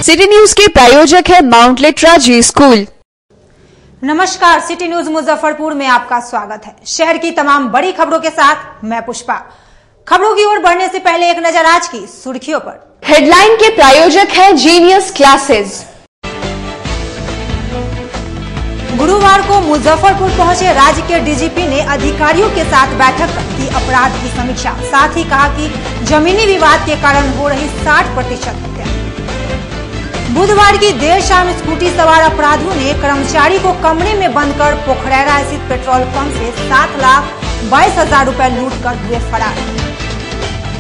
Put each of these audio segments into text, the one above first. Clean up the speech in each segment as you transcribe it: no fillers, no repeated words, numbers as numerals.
City news के प्रायोजक है माउंट लिटरा जी स्कूल। नमस्कार, सिटी न्यूज मुजफ्फरपुर में आपका स्वागत है। शहर की तमाम बड़ी खबरों के साथ मैं पुष्पा। खबरों की ओर बढ़ने से पहले एक नजर आज की सुर्खियों पर। हेडलाइन के प्रायोजक है जीनियस क्लासेस। गुरुवार को मुजफ्फरपुर पहुंचे राज्य के डीजीपी ने अधिकारियों के साथ बैठक कर की अपराध की समीक्षा। साथ ही कहा कि जमीनी विवाद के कारण हो रही 60% हत्या। बुधवार की देर शाम स्कूटी सवार अपराधियों ने कर्मचारी को कमरे में बंद कर पोखरेरा स्थित पेट्रोल पंप से 7,22,000 रुपए लूट कर हुए फरार।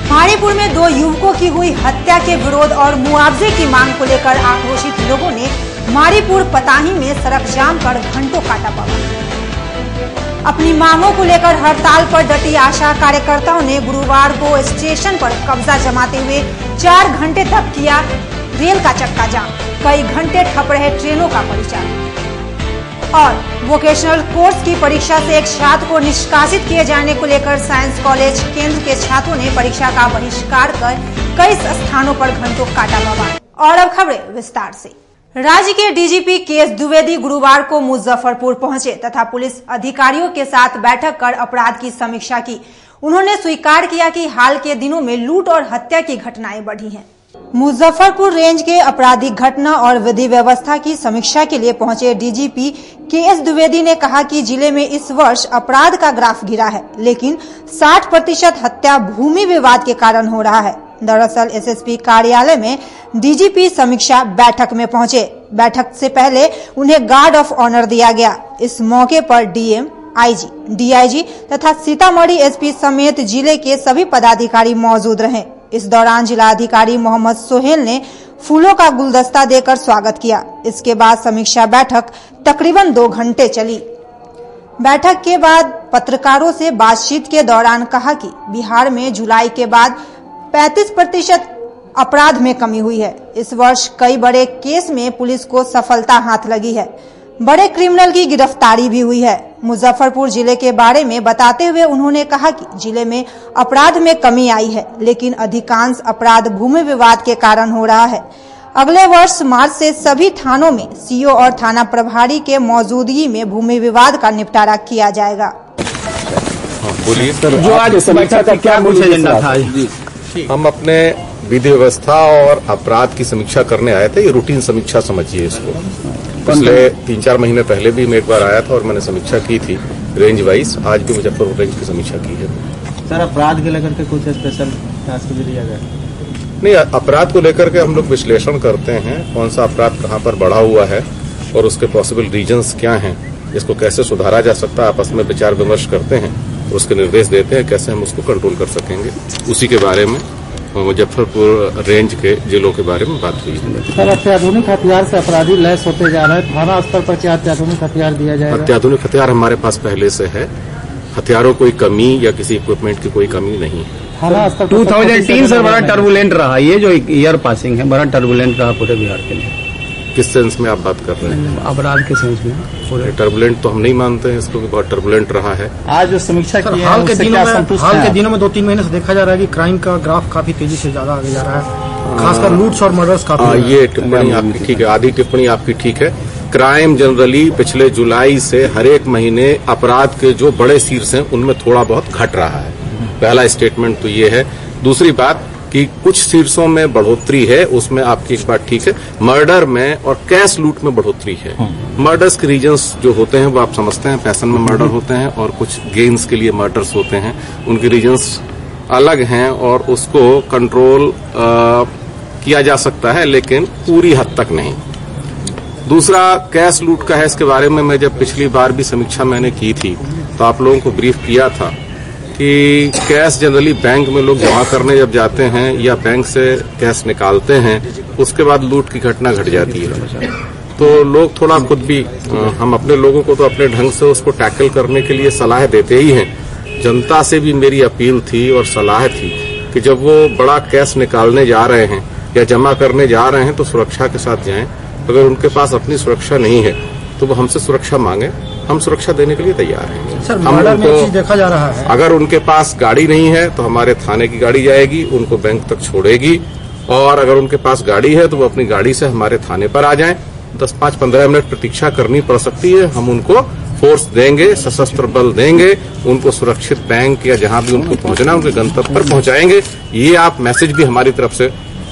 मारीपुर में 2 युवकों की हुई हत्या के विरोध और मुआवजे की मांग को लेकर आक्रोशित लोगों ने मारीपुर पताही में सड़क जाम कर घंटों काटा पड़ा। अपनी मांगों को लेकर हड़ताल पर डटी आशा कार्यकर्ताओं ने गुरुवार को स्टेशन पर कब्जा जमाते हुए 4 घंटे तक किया रेल का चक्का जाम। कई घंटे ठप रहे ट्रेनों का परिचालन। और वोकेशनल कोर्स की परीक्षा से एक छात्र को निष्कासित किए जाने को लेकर साइंस कॉलेज केंद्र के छात्रों ने परीक्षा का बहिष्कार कर कई स्थानों पर घंटों काटा बवाल। और अब खबरें विस्तार से। राज्य के डीजीपी के.एस. द्विवेदी गुरुवार को मुजफ्फरपुर पहुंचे तथा पुलिस अधिकारियों के साथ बैठक कर अपराध की समीक्षा की। उन्होंने स्वीकार किया कि हाल के दिनों में लूट और हत्या की घटनाएं बढ़ी हैं। मुजफ्फरपुर रेंज के आपराधिक घटना और विधि व्यवस्था की समीक्षा के लिए पहुंचे डीजीपी के.एस. द्विवेदी ने कहा कि जिले में इस वर्ष अपराध का ग्राफ गिरा है, लेकिन 60% हत्या भूमि विवाद के कारण हो रहा है। दरअसल एसएसपी कार्यालय में डीजीपी समीक्षा बैठक में पहुंचे। बैठक से पहले उन्हें गार्ड ऑफ ऑनर दिया गया। इस मौके पर डीएम, आईजी, डीआईजी तथा सीतामढ़ी एसपी समेत जिले के सभी पदाधिकारी मौजूद रहे। इस दौरान जिलाधिकारी मोहम्मद सोहेल ने फूलों का गुलदस्ता देकर स्वागत किया। इसके बाद समीक्षा बैठक तकरीबन 2 घंटे चली। बैठक के बाद पत्रकारों से बातचीत के दौरान कहा कि बिहार में जुलाई के बाद 35% अपराध में कमी हुई है। इस वर्ष कई बड़े केस में पुलिस को सफलता हाथ लगी है। बड़े क्रिमिनल की गिरफ्तारी भी हुई है। मुजफ्फरपुर जिले के बारे में बताते हुए उन्होंने कहा कि जिले में अपराध में कमी आई है, लेकिन अधिकांश अपराध भूमि विवाद के कारण हो रहा है। अगले वर्ष मार्च से सभी थानों में सीओ और थाना प्रभारी के मौजूदगी में भूमि विवाद का निपटारा किया जाएगा। बोलिए सर, जो आज समीक्षा का क्या मुख्य एजेंडा था? हम अपने विधि व्यवस्था और अपराध की समीक्षा करने आए थे। ये रूटीन समीक्षा समझिए इसको। पिछले 3-4 महीने पहले भी मैं एक बार आया था और मैंने समीक्षा की थी रेंज वाइज। आज भी मुजफ्फरपुर रेंज की समीक्षा की है। सर, अपराध को लेकर के कुछ स्पेशल टास्क भी दिया गया? नहीं, अपराध को लेकर के हम लोग विश्लेषण करते हैं, कौन सा अपराध कहाँ पर बढ़ा हुआ है और उसके पॉसिबल रीजंस क्या हैं, इसको कैसे सुधारा जा सकता है। आपस में विचार विमर्श करते हैं, उसके निर्देश देते हैं कैसे हम उसको कंट्रोल कर सकेंगे। उसी के बारे में मुजफ्फरपुर रेंज के जिलों के बारे में बात हुई है। सर, अत्याधुनिक हथियार से अपराधी लैस होते जा रहे हैं। थाना स्तर पर क्या अत्याधुनिक हथियार दिया जाएगा? अत्याधुनिक हथियार हमारे पास पहले से है। हथियारों कोई कमी या किसी इक्विपमेंट की कोई कमी नहीं है। थाना स्तर 2003 सर बड़ा टर्बुलेंट रहा। ये जो ईयर पासिंग है बड़ा टर्बुलेंट रहा पूरे बिहार के लिए। किस सेंस में आप बात कर रहे हैं? अपराध के सेंस में पूरे टर्बुलेंट तो हम नहीं मानते हैं इसको कि बहुत टर्बुलेंट रहा है। आज जो समीक्षा की है, हाल के दिनों में 2-3 महीने से देखा जा रहा है कि क्राइम का ग्राफ काफी तेजी से ज्यादा आगे जा रहा है, खासकर लूट्स और मर्डर्स काफी। ये टिप्पणी आपकी ठीक है, आधी टिप्पणी आपकी ठीक है। क्राइम जनरली पिछले जुलाई से हर एक महीने अपराध के जो बड़े शीर्ष हैं उनमें थोड़ा बहुत घट रहा है। पहला स्टेटमेंट तो ये है। दूसरी बात कि कुछ शीर्षों में बढ़ोतरी है, उसमें आपकी एक बात ठीक है। मर्डर में और कैश लूट में बढ़ोतरी है। मर्डर्स के रीजंस जो होते हैं वो आप समझते हैं, पैशन में मर्डर होते हैं और कुछ गेन्स के लिए मर्डर्स होते हैं। उनके रीजंस अलग हैं और उसको कंट्रोल किया जा सकता है, लेकिन पूरी हद तक नहीं। दूसरा कैश लूट का है। इसके बारे में मैं जब पिछली बार भी समीक्षा मैंने की थी तो आप लोगों को ब्रीफ किया था कि कैश जनरली बैंक में लोग जमा करने जब जाते हैं या बैंक से कैश निकालते हैं, उसके बाद लूट की घटना घट जाती है। तो लोग थोड़ा खुद भी, हम अपने लोगों को तो अपने ढंग से उसको टैकल करने के लिए सलाह देते ही हैं। जनता से भी मेरी अपील थी और सलाह थी कि जब वो बड़ा कैश निकालने जा रहे हैं या जमा करने जा रहे हैं तो सुरक्षा के साथ जाएं। अगर उनके पास अपनी सुरक्षा नहीं है तो वो हमसे सुरक्षा मांगे, हम सुरक्षा देने के लिए तैयार हैं। सर, मर्डर में चीज देखा जा रहा है, अगर उनके पास गाड़ी नहीं है तो हमारे थाने की गाड़ी जाएगी, उनको बैंक तक छोड़ेगी और अगर उनके पास गाड़ी है तो वो अपनी गाड़ी से हमारे थाने पर आ जाएं। 10-15 मिनट प्रतीक्षा करनी पड़ सकती है, हम उनको फोर्स देंगे, सशस्त्र बल देंगे, उनको सुरक्षित बैंक या जहां भी उनको पहुंचना उनके गंतव्य पर पहुंचाएंगे। ये आप मैसेज भी हमारी तरफ से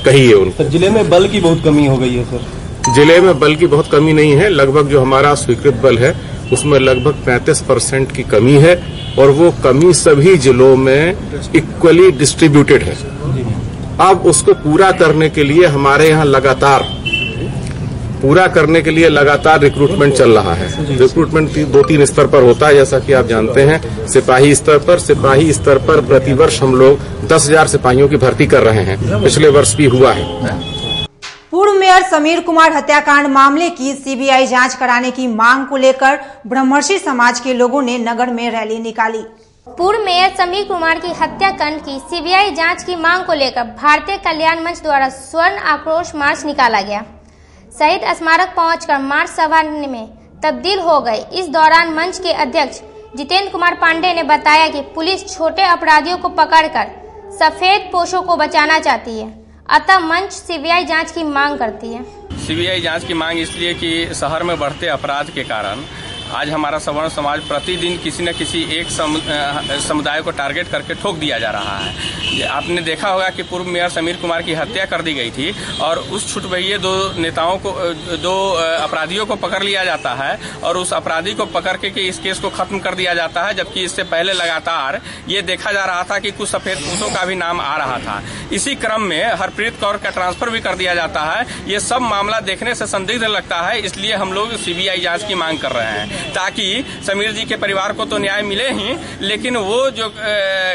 कहिए उनको। जिले में बल की बहुत कमी हो गई है सर। जिले में बल की बहुत कमी नहीं है, लगभग जो हमारा स्वीकृत बल है उसमें लगभग 35% की कमी है और वो कमी सभी जिलों में इक्वली डिस्ट्रीब्यूटेड है। अब उसको पूरा करने के लिए हमारे यहाँ लगातार रिक्रूटमेंट चल रहा है। रिक्रूटमेंट 2-3 स्तर पर होता है, जैसा कि आप जानते हैं। सिपाही स्तर पर प्रतिवर्ष हम लोग 10,000 सिपाहियों की भर्ती कर रहे हैं, पिछले वर्ष भी हुआ है। पूर्व मेयर समीर कुमार हत्याकांड मामले की सीबीआई जांच कराने की मांग को लेकर ब्रह्मर्षि समाज के लोगों ने नगर में रैली निकाली। पूर्व मेयर समीर कुमार की हत्याकांड की सीबीआई जांच की मांग को लेकर भारतीय कल्याण मंच द्वारा स्वर्ण आक्रोश मार्च निकाला गया। शहीद स्मारक पहुंचकर मार्च सभा में तब्दील हो गई। इस दौरान मंच के अध्यक्ष जितेंद्र कुमार पांडे ने बताया कि पुलिस छोटे अपराधियों को पकड़कर सफेद पोशों को बचाना चाहती है, अतः मंच सीबीआई जांच की मांग करती है। सीबीआई जांच की मांग इसलिए कि शहर में बढ़ते अपराध के कारण आज हमारा सवर्ण समाज प्रतिदिन किसी न किसी एक समुदाय को टारगेट करके ठोक दिया जा रहा है। आपने देखा होगा कि पूर्व मेयर समीर कुमार की हत्या कर दी गई थी और उस छुटभइये दो अपराधियों को पकड़ लिया जाता है और उस अपराधी को पकड़ के इस केस को खत्म कर दिया जाता है, जबकि इससे पहले लगातार ये देखा जा रहा था कि कुछ सफेद पोशों का भी नाम आ रहा था। इसी क्रम में हरप्रीत कौर का ट्रांसफर भी कर दिया जाता है। ये सब मामला देखने से संदिग्ध लगता है, इसलिए हम लोग सीबीआई जांच की मांग कर रहे हैं ताकि समीर जी के परिवार को तो न्याय मिले ही, लेकिन वो जो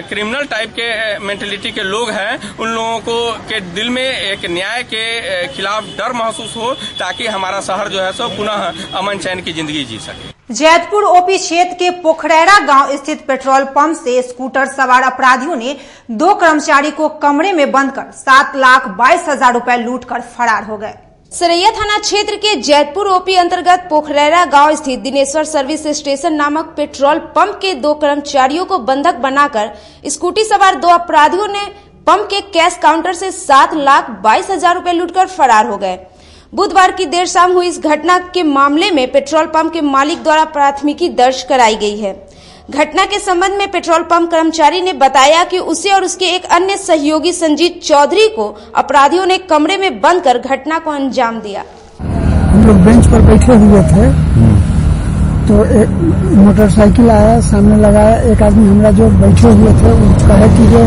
क्रिमिनल टाइप के मेंटेलिटी के लोग हैं उन लोगों को के दिल में एक न्याय के खिलाफ डर महसूस हो, ताकि हमारा शहर जो है सो पुनः अमन चैन की जिंदगी जी सके। जैतपुर ओपी क्षेत्र के पोखरैरा गांव स्थित पेट्रोल पंप से स्कूटर सवार अपराधियों ने 2 कर्मचारी को कमरे में बंद कर 7,22,000 रुपए लूटकर फरार हो गए। सरैया थाना क्षेत्र के जैतपुर ओपी अंतर्गत पोखरैरा गांव स्थित दिनेश्वर सर्विस स्टेशन नामक पेट्रोल पंप के 2 कर्मचारियों को बंधक बनाकर स्कूटी सवार 2 अपराधियों ने पंप के कैश काउंटर से 7,22,000 रुपए लूटकर फरार हो गए। बुधवार की देर शाम हुई इस घटना के मामले में पेट्रोल पंप के मालिक द्वारा प्राथमिकी दर्ज कराई गई है। घटना के संबंध में पेट्रोल पंप कर्मचारी ने बताया कि उसे और उसके एक अन्य सहयोगी संजीत चौधरी को अपराधियों ने कमरे में बंद कर घटना को अंजाम दिया। हम लोग बेंच पर बैठे हुए थे तो एक मोटरसाइकिल आया, सामने लगाया। एक आदमी हमारा जो बैठे हुए थे वो कहे कि जो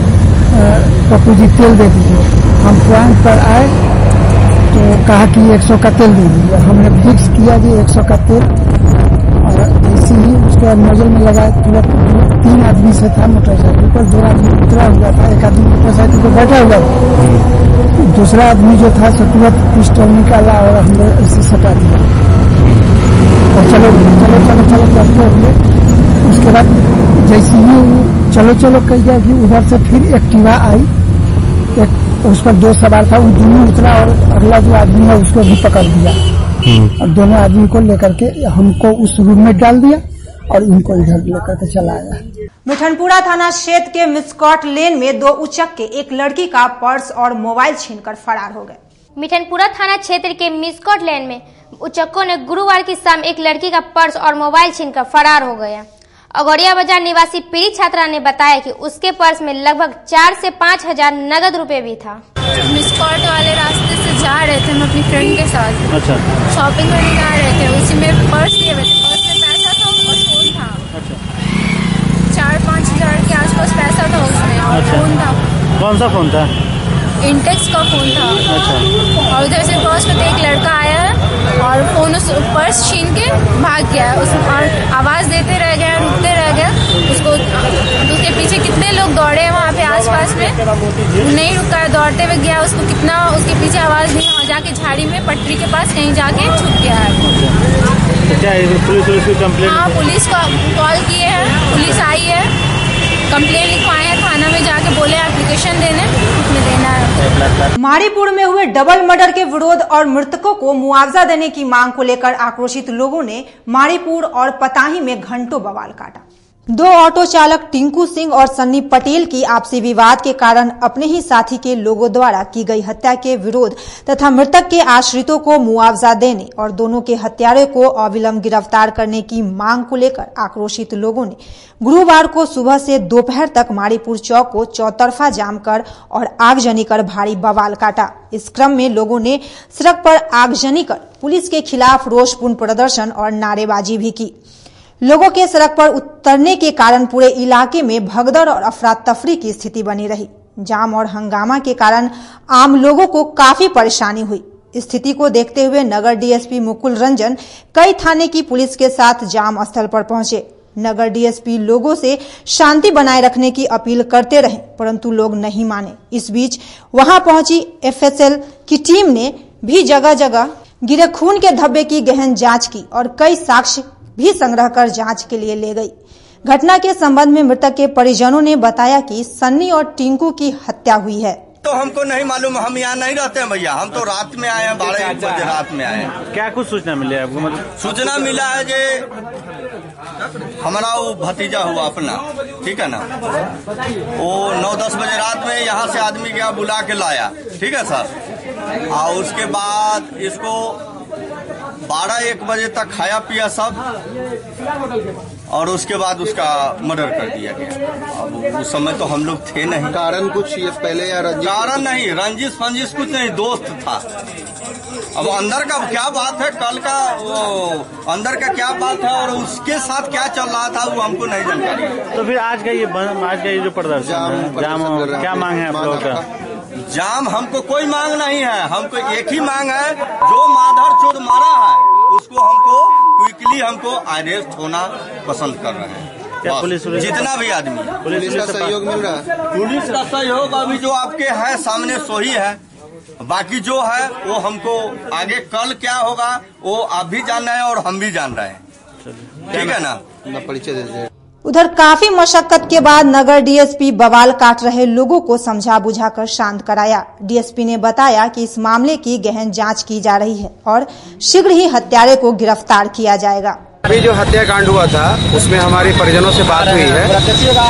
पप्पू जी तेल दे दीजिए। हम पॉइंट पर आए तो कहा कि 100 का तेल दे दीजिए। हमने फिक्स किया कि 100 का तेल, और ऐसे ही उसके बाद नजर में लगाया। तुरंत 3 आदमी से था मोटरसाइकिल पर, 2 आदमी उतरा हुआ था, एक आदमी मोटरसाइकिल पर बैठा हुआ था। दूसरा आदमी जो था तुरंत पिस्टल निकाला और हमने ऐसे सटा दिया और चलो करते हुए। उसके बाद जैसे ही चलो कह गया कि उधर से फिर एक्टिवा आई, उस पर 2 सवार था, वो दोनों उतरा और अगला जो आदमी है उसको भी पकड़ दिया और दोनों आदमी को लेकर के हमको उस रूम में डाल दिया और इनको इधर लेकर के चला आया। मिठनपुरा थाना क्षेत्र के मिस्कॉट लेन में 2 उचक्के एक लड़की का पर्स और मोबाइल छीनकर फरार हो गए। मिठनपुरा थाना क्षेत्र के मिस्कॉट लेन में उचक्कों ने गुरुवार की शाम एक लड़की का पर्स और मोबाइल छीनकर फरार हो गया। अगौड़िया बाजार निवासी पीड़ित छात्रा ने बताया कि उसके पर्स में लगभग 4 से 5 हजार नगद रुपए भी था। मिस्कॉट वाले रास्ते से जा रहे थे हम अपनी फ्रेंड के साथ। अच्छा। शॉपिंग करने जा रहे थे, उसी में पर्स लिए हुए थे। पर्स में पैसा था और फोन था। अच्छा। 4-5 हजार के आसपास पैसा था उसमें और अच्छा। फोन था। कौन सा फोन था? इंटेक्स का फोन था। अच्छा। और उधर से पर्स में एक लड़का आया और फोन उस पर्स छीन के भाग गया। और आवाज देते रह गया, रुकते रह गया। उसके पीछे कितने लोग दौड़े हैं वहाँ पे आसपास में, नहीं रुका, दौड़ते हुए गया। उसको कितना उसके पीछे आवाज नहीं, और जाके झाड़ी में पटरी के पास कहीं जाके छुप गया है। क्या पुलिस की कंप्लेंट? हाँ, पुलिस को कॉल किए हैं, पुलिस आई है, कंप्लेंट लिखवाए हैं, थाना में जाके बोले एप्लीकेशन देने, उसमें देना है। मारीपुर में हुए डबल मर्डर के विरोध और मृतकों को मुआवजा देने की मांग को लेकर आक्रोशित लोगों ने मारीपुर और पताही में घंटों बवाल काटा। दो ऑटो चालक टिंकू सिंह और सन्नी पटेल की आपसी विवाद के कारण अपने ही साथी के लोगों द्वारा की गई हत्या के विरोध तथा मृतक के आश्रितों को मुआवजा देने और दोनों के हत्यारे को अविलंब गिरफ्तार करने की मांग को लेकर आक्रोशित लोगों ने गुरुवार को सुबह से दोपहर तक मारीपुर चौक को चौतरफा जाम कर और आगजनी कर भारी बवाल काटा। इस क्रम में लोगों ने सड़क पर आगजनी कर पुलिस के खिलाफ रोषपूर्ण प्रदर्शन और नारेबाजी भी की। लोगों के सड़क पर उतरने के कारण पूरे इलाके में भगदड़ और अफरा तफरी की स्थिति बनी रही। जाम और हंगामा के कारण आम लोगों को काफी परेशानी हुई। स्थिति को देखते हुए नगर डीएसपी मुकुल रंजन कई थाने की पुलिस के साथ जाम स्थल पर पहुंचे। नगर डीएसपी लोगों से शांति बनाए रखने की अपील करते रहे, परंतु लोग नहीं माने। इस बीच वहां पहुंची एफएसएल की टीम ने भी जगह जगह गिरे खून के धब्बे की गहन जांच की और कई साक्ष्य भी संग्रह कर जांच के लिए ले गई। घटना के संबंध में मृतक के परिजनों ने बताया कि सन्नी और टिंकू की हत्या हुई है। तो हमको नहीं मालूम, हम यहाँ नहीं रहते हैं भैया, हम तो रात में आए हैं, 12-1 बजे रात में आए हैं। क्या कुछ सूचना मिली आपको? मतलब सूचना मिला है कि हमारा वो भतीजा हुआ अपना, ठीक है ना, वो 9-10 बजे रात में यहाँ से आदमी गया बुला के लाया, ठीक है सर। और उसके बाद इसको 12-1 बजे तक खाया पिया सब और उसके बाद उसका मर्डर कर दिया गया। अब उस समय तो हम लोग थे नहीं। कारण कुछ ये पहले या कारण नहीं, रंजिश फंजिश कुछ नहीं, दोस्त था। अब अंदर का क्या बात है, कल का वो अंदर का क्या बात है और उसके साथ क्या चल रहा था वो हमको नहीं जानकारी। तो फिर आज का ये जो प्रदर्शन जाम क्या मांग है आप लोगों का? जाम हमको कोई मांग नहीं है, हमको एक ही मांग है, जो माधर चोद मारा है उसको हमको क्विकली हमको अरेस्ट होना पसंद कर रहे हैं। क्या पुलिस जितना भी आदमी, पुलिस का सहयोग मिल रहा है? पुलिस का सहयोग अभी जो आपके है सामने सो ही है, बाकी जो है वो हमको आगे कल क्या होगा वो आप भी जान रहे हैं और हम भी जान रहे हैं, ठीक है ना। परिचय दे दीजिए। उधर काफी मशक्कत के बाद नगर डीएसपी बवाल काट रहे लोगों को समझा बुझाकर शांत कराया। डीएसपी ने बताया कि इस मामले की गहन जांच की जा रही है और शीघ्र ही हत्यारे को गिरफ्तार किया जाएगा। अभी जो हत्याकांड हुआ था उसमें हमारे परिजनों से बात हुई है,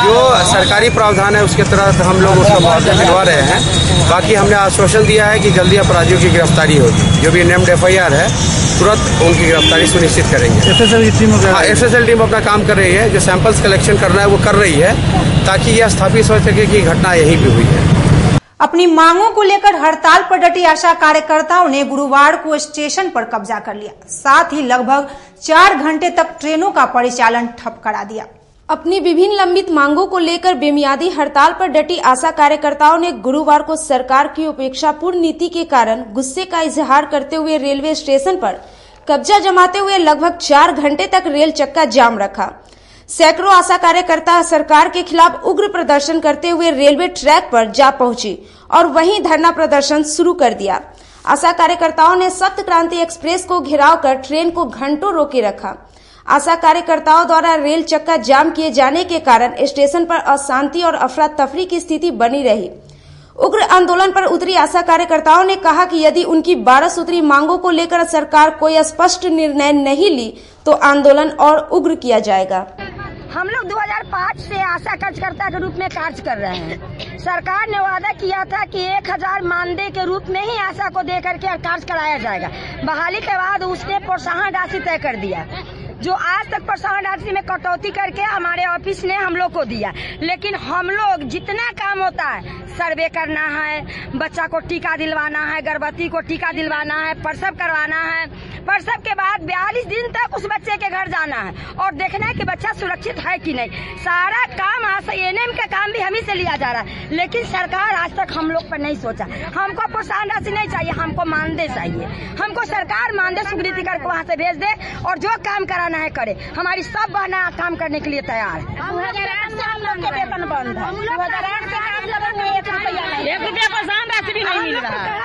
जो सरकारी प्रावधान है उसके तहत हम लोग उसका मुआवजा दिलवा रहे हैं। बाकी हमने आश्वासन दिया है कि जल्दी अपराधियों की गिरफ्तारी होगी। जो भी नेम्ड FIR है तुरंत उनकी गिरफ्तारी सुनिश्चित करेंगे। एफएसएल टीम अपना काम कर रही है, जो सैंपल्स कलेक्शन करना है वो कर रही है, ताकि यह स्थापित हो सके कि घटना यही भी हुई है। अपनी मांगों को लेकर हड़ताल पर डटी आशा कार्यकर्ताओं ने गुरुवार को स्टेशन पर कब्जा कर लिया, साथ ही लगभग 4 घंटे तक ट्रेनों का परिचालन ठप करा दिया। अपनी विभिन्न लंबित मांगों को लेकर बेमियादी हड़ताल पर डटी आशा कार्यकर्ताओं ने गुरुवार को सरकार की उपेक्षापूर्ण नीति के कारण गुस्से का इजहार करते हुए रेलवे स्टेशन पर कब्जा जमाते हुए लगभग 4 घंटे तक रेल चक्का जाम रखा। सैकड़ों आशा कार्यकर्ता सरकार के खिलाफ उग्र प्रदर्शन करते हुए रेलवे ट्रैक पर जा पहुंची और वहीं धरना प्रदर्शन शुरू कर दिया। आशा कार्यकर्ताओं ने सप्त क्रांति एक्सप्रेस को घेराव कर ट्रेन को घंटों रोके रखा। आशा कार्यकर्ताओं द्वारा रेल चक्का जाम किए जाने के कारण स्टेशन पर अशांति और अफरा तफरी की स्थिति बनी रही। उग्र आंदोलन पर उतरी आशा कार्यकर्ताओं ने कहा कि यदि उनकी 12 सूत्री मांगों को लेकर सरकार कोई स्पष्ट निर्णय नहीं ली तो आंदोलन और उग्र किया जाएगा। हम लोग 2005 से आशा कार्यकर्ता के रूप में कार्य कर रहे हैं। सरकार ने वादा किया था कि 1000 मानदेय के रूप में ही आशा को दे करके कार्य कराया जाएगा। बहाली के बाद उसने प्रोत्साहन राशि तय कर दिया, जो आज तक प्रोत्साहन राशि में कटौती करके हमारे ऑफिस ने हम लोग को दिया। लेकिन हम लोग जितना काम होता है, सर्वे करना है, बच्चा को टीका दिलवाना है, गर्भवती को टीका दिलवाना है, प्रसव करवाना है, प्रसव के बाद 42 दिन तक उस बच्चे के घर जाना है और देखना है कि बच्चा सुरक्षित है कि नहीं। सारा काम ANM का काम भी हम ही से लिया जा रहा है, लेकिन सरकार आज तक हम लोग पर नहीं सोचा। हमको प्रोत्साहन राशि नहीं चाहिए, हमको मानदेय चाहिए। हमको सरकार मानदेय स्वीकृति करके वहाँ से भेज दे और जो काम कराना है करे। हमारी सब बहना काम करने के लिए तैयार है। 2008 से हम लोग के वेतन बंद है, 2008 से काम जरूरत नहीं, 1 रुपया प्रोत्साहन राशि भी नहीं मिल रहा है।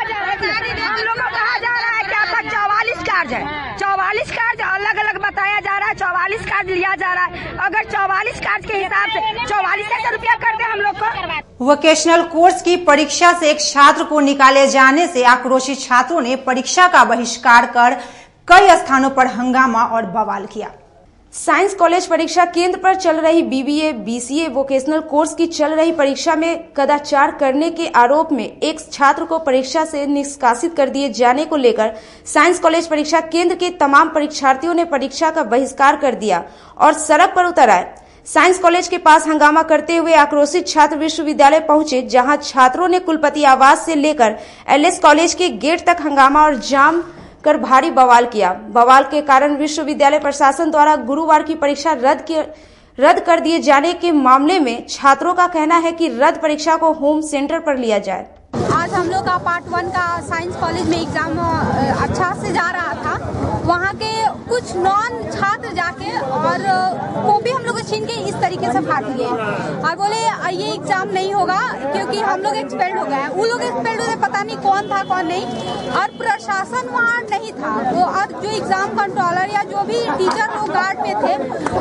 हम लोग को कहा जा रहा है कि आपका 44 कार्य है, 44 कार्य अलग अलग बताया जा रहा है, 44 कार्य लिया जा रहा है। अगर 44 कार्य के हिसाब से 44,000 रुपया कर दे हम लोग को। वोकेशनल कोर्स की परीक्षा से एक छात्र को निकाले जाने से आक्रोशित छात्रों ने परीक्षा का बहिष्कार कर कई स्थानों पर हंगामा और बवाल किया। साइंस कॉलेज परीक्षा केंद्र पर चल रही बीबीए, बीसीए वोकेशनल कोर्स की चल रही परीक्षा में कदाचार करने के आरोप में एक छात्र को परीक्षा से निष्कासित कर दिए जाने को लेकर साइंस कॉलेज परीक्षा केंद्र के तमाम परीक्षार्थियों ने परीक्षा का बहिष्कार कर दिया और सड़क पर उतर आए। साइंस कॉलेज के पास हंगामा करते हुए आक्रोशित छात्र विश्वविद्यालय पहुंचे, जहां छात्रों ने कुलपति आवास से लेकर एलएस कॉलेज के गेट तक हंगामा और जाम कर भारी बवाल किया। बवाल के कारण विश्वविद्यालय प्रशासन द्वारा गुरुवार की परीक्षा रद्द कर दिए जाने के मामले में छात्रों का कहना है कि रद्द परीक्षा को होम सेंटर पर लिया जाए। आज हम लोग का पार्ट 1 का साइंस कॉलेज में एग्जाम अच्छा से जा रहा था। वहाँ के कुछ नॉन छात्र जाके और कॉपी हम लोग छीन के इस तरीके से फाड़ दिए और बोले ये एग्जाम नहीं होगा क्योंकि हम लोग एक्सपेल्ड हो गए। वो लोग एक्सपेल्ड हो गए, पता नहीं कौन था कौन नहीं, और प्रशासन वहाँ नहीं था। वो और जो एग्जाम कंट्रोलर या जो भी टीचर लोग गार्ड में थे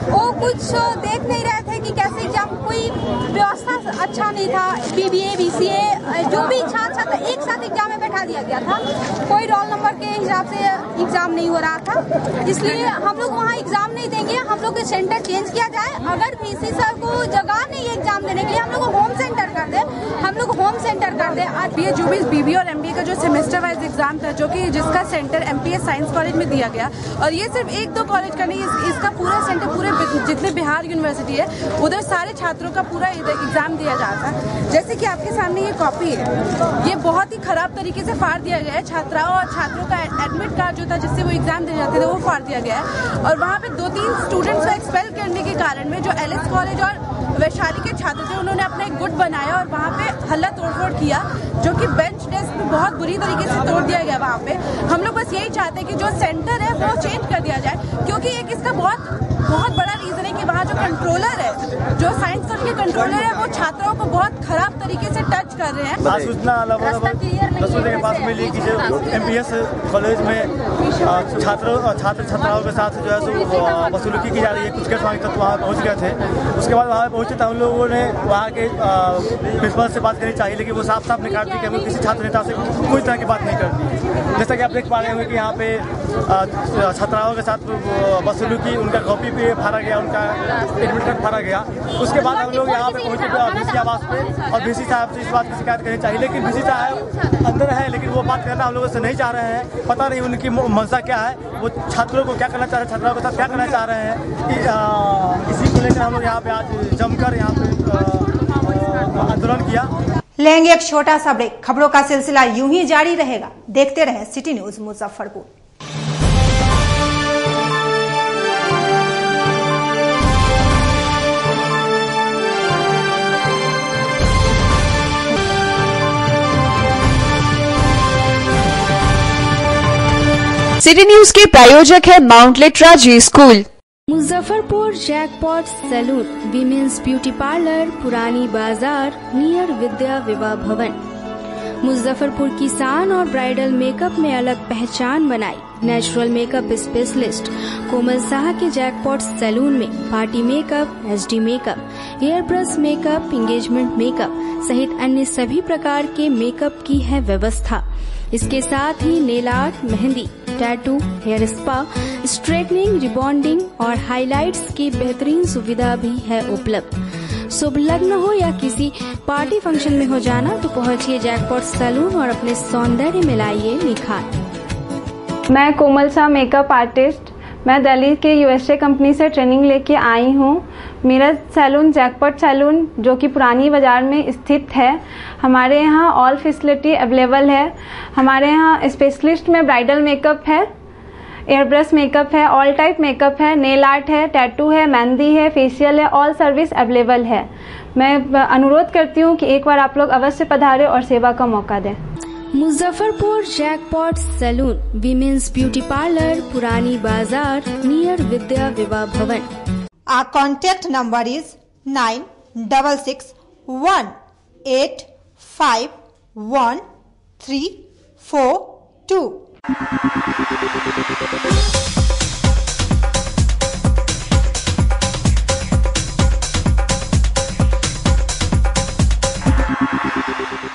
वो कुछ देख नहीं रहे थे कि कैसे एग्जाम, कोई व्यवस्था अच्छा नहीं था। बीबीए, बीसीए जो भी छात्र एक साथ एग्जाम में बैठा दिया गया था। कोई रोल नंबर के हिसाब से एग्जाम नहीं हो रहा था, इसलिए हम लोग वहाँ एग्जाम नहीं देंगे। हम लोग सेंटर चेंज किया जाए। अगर वीसी सर को जगह नहीं है एग्जाम देने के लिए, हम लोग होम सेंटर कर दे, हम लोग होम सेंटर कर दे। ये जो भी बीबीए और एमबीए का जो सेमेस्टर वाइज एग्जाम था, जो कि जिसका सेंटर एमपीएस साइंस कॉलेज में दिया गया, और ये सिर्फ 1-2 कॉलेज का नहीं, इसका पूरा सेंटर पूरे जितने बिहार यूनिवर्सिटी है उधर सारे छात्रों का पूरा एग्जाम दिया जाता है। जैसे कि आपके सामने ये कॉपी है, ये बहुत ही खराब तरीके से फाड़ दिया गया है। छात्राओं और छात्रों का एडमिट कार्ड जो था जिससे वो एग्जाम दे जाते थे वो फाड़ दिया गया है। और वहाँ पे 2-3 स्टूडेंट्स को एक्सपेल करने के कारण में जो एलएस कॉलेज और वैशाली के छात्र थे उन्होंने अपना एक गुट बनाया और वहाँ पे हल्ला तोड़फोड़ किया, जो कि बेंच डेस्क में बहुत बुरी तरीके से तोड़ दिया गया। वहाँ पे हम लोग बस यही चाहते हैं कि जो सेंटर है वो चेंज कर दिया जाए, क्योंकि एक इसका बहुत बड़ा रीजन है कि वहाँ जो कंट्रोलर है, जो साइंस कॉलेज के कंट्रोलर है, वो छात्रों को बहुत खराब तरीके से टच कर रहे हैं। सूचना के पास मिली कि जो एमपीएस कॉलेज में छात्र छात्राओं के साथ जो है सो वसूली की जा रही है, कुछ के स्वामी तत्व वहाँ पहुँच गए थे। उसके बाद वहाँ पहुँचे तो हम लोगों ने वहाँ के प्रिंसिपल से बात करनी चाहिए, लेकिन वो साफ साफ निकाल दी कि वो किसी छात्र नेता से कोई तरह की बात नहीं करती। जैसा कि आप देख पा रहे होंगे कि यहाँ पे छात्राओं के साथ वसूली की, उनका कॉपी पे फाड़ा गया, उनका एडमिट कार्ड फाड़ा गया। उसके बाद हम लोग यहाँ पे पहुँचे बीसी आवास पे और बीसी साहब से इस बात की शिकायत करनी चाहिए, लेकिन बीसी साहब अंदर है, लेकिन वो बात करना हम लोगों से नहीं चाह रहे हैं। पता नहीं उनकी मंशा क्या है, वो छात्रों को क्या करना चाह रहे हैं, छात्राओं के साथ क्या करना चाह रहे हैं। इसी को लेकर हम लोग यहाँ पे आज जमकर यहाँ पे आंदोलन किया। लेंगे एक छोटा सा ब्रेक। खबरों का सिलसिला यूं ही जारी रहेगा, देखते रहें city news Muzaffarpur. City news के प्रायोजक है Mount Litera Zee school. Muzaffarpur jackpot salon, women's beauty parlour, पुरानी बाजार, नियर विद्या विवाह भवन। मुजफ्फरपुर की शान और ब्राइडल मेकअप में अलग पहचान बनाई। Natural makeup specialist Komal Shah के जैकपॉट सैलून में party makeup, HD makeup, hair brush makeup, engagement makeup सहित अन्य सभी प्रकार के मेकअप की है व्यवस्था। इसके साथ ही nail art, mehndi, tattoo, hair spa, straightening, rebonding और हाइलाइट्स की बेहतरीन सुविधा भी है उपलब्ध। शुभ लग्न हो या किसी पार्टी फंक्शन में हो जाना तो पहुंचिए जैकपॉट सैलून और अपने सौंदर्य में लाइए निखार। मैं कोमल शाह मेकअप आर्टिस्ट, मैं दिल्ली के यूएसए कंपनी से ट्रेनिंग लेके आई हूँ। मेरा सैलून जैकपॉट सैलून जो कि पुरानी बाजार में स्थित है। हमारे यहाँ ऑल फैसिलिटी अवेलेबल है। हमारे यहाँ स्पेशलिस्ट में ब्राइडल मेकअप है, एयर ब्रश मेकअप है, ऑल टाइप मेकअप है, नेल आर्ट है, टैटू है, मेहंदी है, फेशियल है, ऑल सर्विस अवेलेबल है। मैं अनुरोध करती हूँ कि एक बार आप लोग अवश्य पधारें और सेवा का मौका दें। Muzaffarpur jackpot salon, women's beauty parlour, पुरानी बाजार, नियर विद्या विवाह भवन। Our contact number is 9661851342.